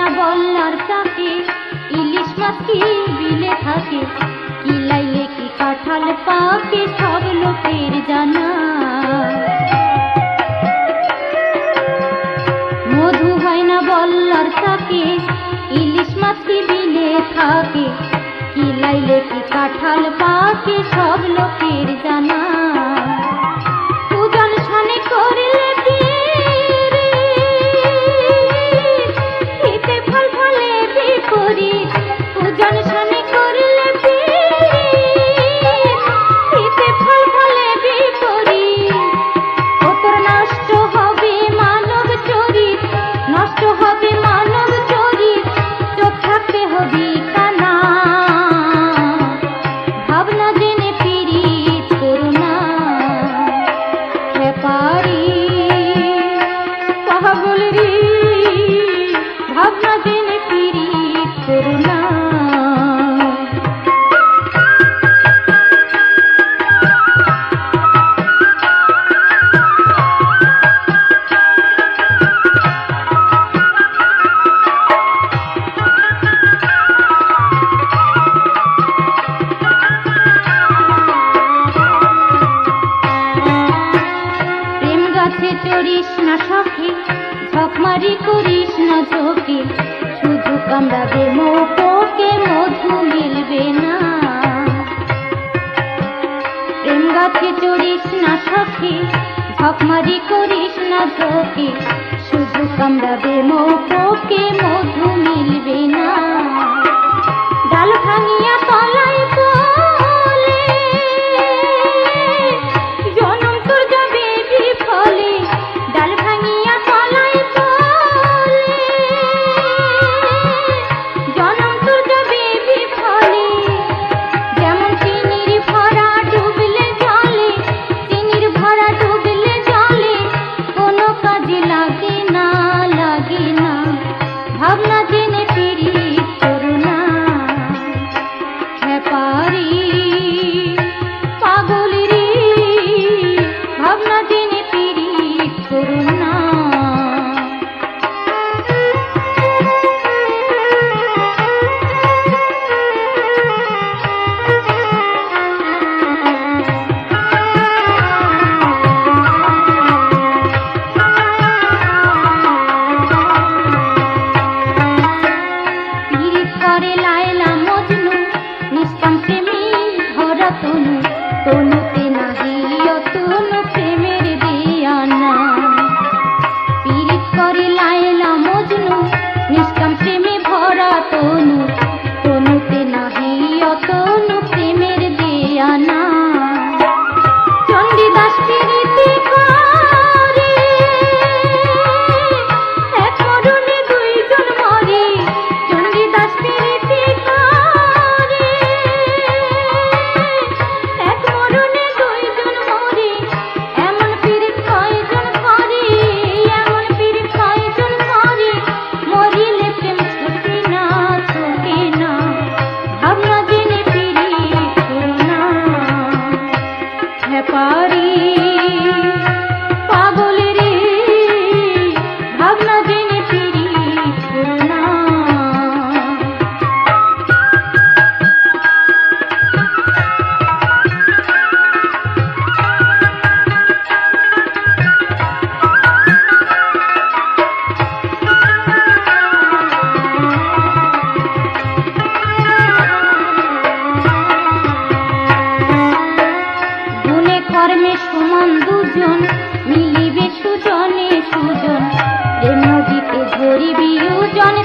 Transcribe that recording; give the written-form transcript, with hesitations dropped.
না বল্লার চাকে, ইলিশ মাছ কি বিলে থাকে, কি লাইলে কি কাঁঠাল পাকে সব লোকের জানা। মধু হয় না বল্লার চাকে, ইলিশ মাছ কি বিলে থাকে, কি লাইলে কি কাঁঠাল পাকে সব লোকের জানা। পূজন শনি করলে হিতে ফল ফলে বিপরীত, পূজন শনি করলে হিতে ফল ফলে বিপরীত। তোর নষ্ট হবে মানব চরিত, নষ্ট হবে মানব চরিত, চোখ থাকতে হবে কানা। ভাবনা জেনে পীড়িত করুণা, ব্যাপারি পাগল রে, ভাবনা জেনে পীড়িত করুণা। চড়িস না সখী, ঝকমারি করিস না চোখে, শুধু কামড়াবে মোকে মধু মিলবে না। প্রেম গাছে চড়িস না সখী, ঝকমারি করিস না চোখে, শুধু কামড়াবে মোকে মধু মিলবে না। ডাল ভাঙিয়া তলায় বলে জনম তোর যাবে বিফলে, ডাল ভাঙিয়া তলায় বলে জনম তোর যাবে বিফলে। যেমন চিনির ভরা ডুবলে জলে, চিনির ভরা ডুবলে জলে, কোনো কাজে লাগে না, লাগে না। ভাবনা জেনে পীড়িত করুণা, ব্যাপারি পাগল রে, ভাবনা জেনে পীড়িত করুণা। পীড়িত করে লায়লা মজনু, নিষ্কাম প্রেমী ভরা তনু, তনুতে নাহি অতনু প্রেমের দিয়ানা। পীড়িত করে লায়লা মজনু, নিষ্কাম প্রেমে ভরা তনু, তনুতে নাহি অতনু প্রেমের দিয়ানা। চণ্ডীদাস পীড়িতি করে, এক মরণে দুইজন মরে, চণ্ডীদাস পীড়িতি করে, এক মরণে দুইজন মরে। এমন পীড়িত কয়জন করে, এমন পীড়িত কয়জন করে, মরিলে প্রেম ছুটে না, ছুটে না। ভাবনা জেনে পীড়িত করুণা, ব্যাপারি পাগল রে, ভাবনা জেনে পীড়িত করুণা। গুণে কর্মে সমান দুজন, মিলিবে সুজনে সুজন, প্রেম নদীতে ধরিবি ওজন।